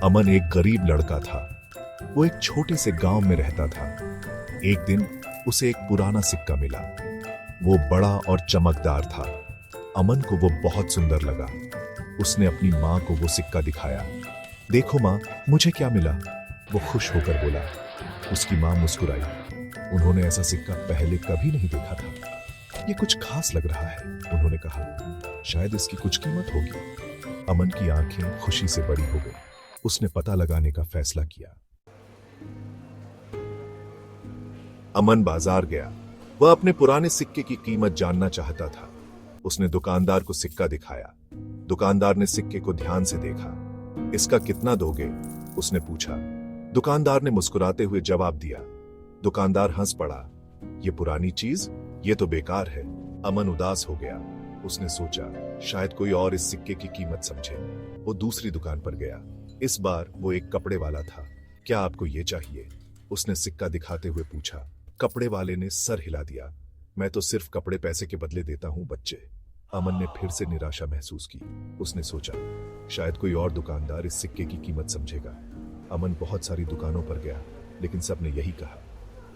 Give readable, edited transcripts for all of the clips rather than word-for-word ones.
अमन एक गरीब लड़का था। वो एक छोटे से गांव में रहता था। एक दिन उसे एक पुराना सिक्का मिला। वो बड़ा और चमकदार था। अमन को वो बहुत सुंदर लगा। उसने अपनी माँ को वो सिक्का दिखाया। देखो माँ, मुझे क्या मिला, वो खुश होकर बोला। उसकी माँ मुस्कुराई। उन्होंने ऐसा सिक्का पहले कभी नहीं देखा था। ये कुछ खास लग रहा है, उन्होंने कहा। शायद इसकी कुछ कीमत होगी। अमन की आंखें खुशी से बड़ी हो गई। उसने पता लगाने का फैसला किया। अमन बाजार गया। वह अपने पुराने सिक्के की कीमत जानना चाहता था। उसने दुकानदार को सिक्का दिखाया। दुकानदार ने सिक्के को ध्यान से देखा। इसका कितना दोगे, उसने पूछा। दुकानदार ने मुस्कुराते हुए जवाब दिया। दुकानदार हंस पड़ा। ये पुरानी चीज, ये तो बेकार है। अमन उदास हो गया। उसने सोचा शायद कोई और इस सिक्के की कीमत समझे। वो दूसरी दुकान पर गया। इस बार वो एक कपड़े वाला था। क्या आपको ये चाहिए, उसने सिक्का दिखाते हुए पूछा। कपड़े वाले ने सर हिला दिया। मैं तो सिर्फ कपड़े पैसे के बदले देता हूं बच्चे। अमन ने फिर से निराशा महसूस की। उसने सोचा शायद कोई और दुकानदार इस सिक्के की कीमत समझेगा। अमन बहुत सारी दुकानों पर गया, लेकिन सबने यही कहा,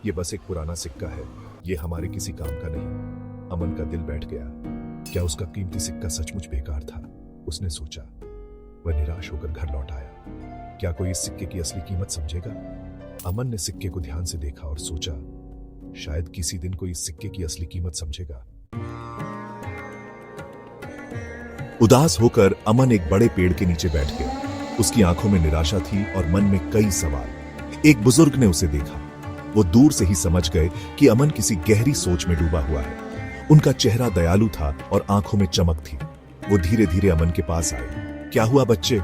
यह बस एक पुराना सिक्का है, यह हमारे किसी काम का नहीं। अमन का दिल बैठ गया। क्या उसका कीमती सिक्का सचमुच बेकार था, उसने सोचा। वह निराश होकर घर लौट आया। क्या कोई इस सिक्के की असली कीमत समझेगा? अमन ने सिक्के को ध्यान से देखा और सोचा शायद किसी दिन कोई इस सिक्के की असली कीमत समझेगा। उदास होकर अमन एक बड़े पेड़ के नीचे बैठ गया। उसकी आंखों में निराशा थी और मन में कई सवाल। एक बुजुर्ग ने उसे देखा। वो दूर से ही समझ गए कि अमन किसी गहरी सोच में डूबा हुआ है। उनका चेहरा दयालु था और आंखों में चमक थी। वो धीरे धीरे अमन के पास आए। क्या हुआ बच्चे,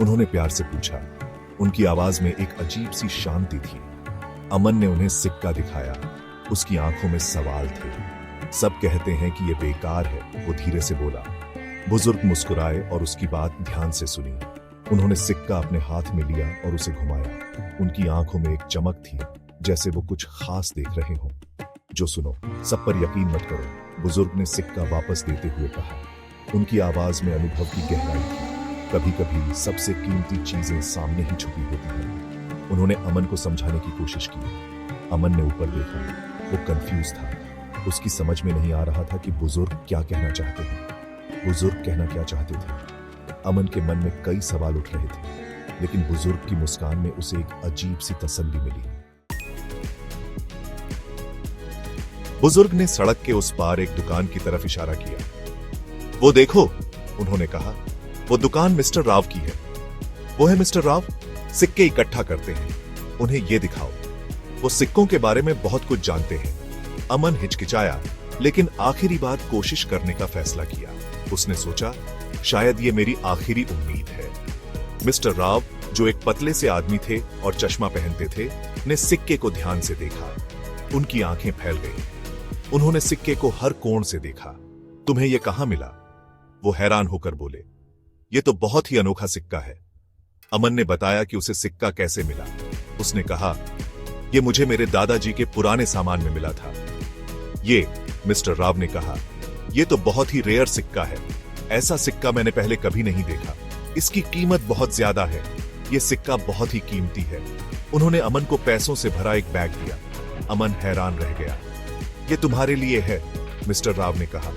उन्होंने प्यार से पूछा। उनकी आवाज में एक अजीब सी शांति थी। अमन ने उन्हें सिक्का दिखाया। उसकी आंखों में सवाल थे। सब कहते हैं कि यह बेकार है, वो धीरे से बोला। बुजुर्ग मुस्कुराए और उसकी बात ध्यान से सुनी। उन्होंने सिक्का अपने हाथ में लिया और उसे घुमाया। उनकी आंखों में एक चमक थी, जैसे वो कुछ खास देख रहे हों। जो सुनो, सब पर यकीन मत करो, बुजुर्ग ने सिक्का वापस देते हुए कहा। उनकी आवाज में अनुभव की गहराई थी। कभी कभी सबसे कीमती चीजें सामने ही छुपी होती हैं। उन्होंने अमन को समझाने की कोशिश की। अमन ने ऊपर देखा। वो कंफ्यूज था। उसकी समझ में नहीं आ रहा था कि बुजुर्ग क्या कहना चाहते हैं। बुजुर्ग कहना क्या चाहते थे? अमन के मन में कई सवाल उठ रहे थे, लेकिन बुजुर्ग की मुस्कान में उसे एक अजीब सी तसल्ली मिली। बुजुर्ग ने सड़क के उस पार एक दुकान की तरफ इशारा किया। वो देखो, उन्होंने कहा, वो दुकान मिस्टर राव की है। वो है मिस्टर राव, सिक्के इकट्ठा करते हैं, उन्हें ये दिखाओ। वो सिक्कों के बारे में बहुत कुछ जानते हैं। अमन हिचकिचाया, लेकिन आखिरी बार कोशिश करने का फैसला किया। उसने सोचा शायद ये मेरी आखिरी उम्मीद है। मिस्टर राव, जो एक पतले से आदमी थे और चश्मा पहनते थे, ने सिक्के को ध्यान से देखा। उनकी आंखें फैल गईं। उन्होंने सिक्के को हर कोण से देखा। तुम्हें यह कहां मिला? वो हैरान होकर बोले। ये तो बहुत ही अनोखा सिक्का है। अमन ने बताया कि उसे सिक्का कैसे मिला। उसने कहा, यह मुझे मेरे दादाजी के पुराने सामान में मिला था। ये, मिस्टर राव ने कहा, यह तो बहुत ही रेयर सिक्का है। ऐसा सिक्का मैंने पहले कभी नहीं देखा। इसकी कीमत बहुत ज्यादा है। यह सिक्का बहुत ही कीमती है। उन्होंने अमन को पैसों से भरा एक बैग दिया। अमन हैरान रह गया। यह तुम्हारे लिए है, मिस्टर राव ने कहा।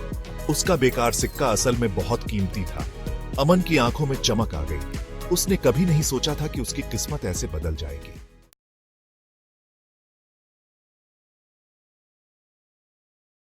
उसका बेकार सिक्का असल में बहुत कीमती था। अमन की आंखों में चमक आ गई। उसने कभी नहीं सोचा था कि उसकी किस्मत ऐसे बदल जाएगी।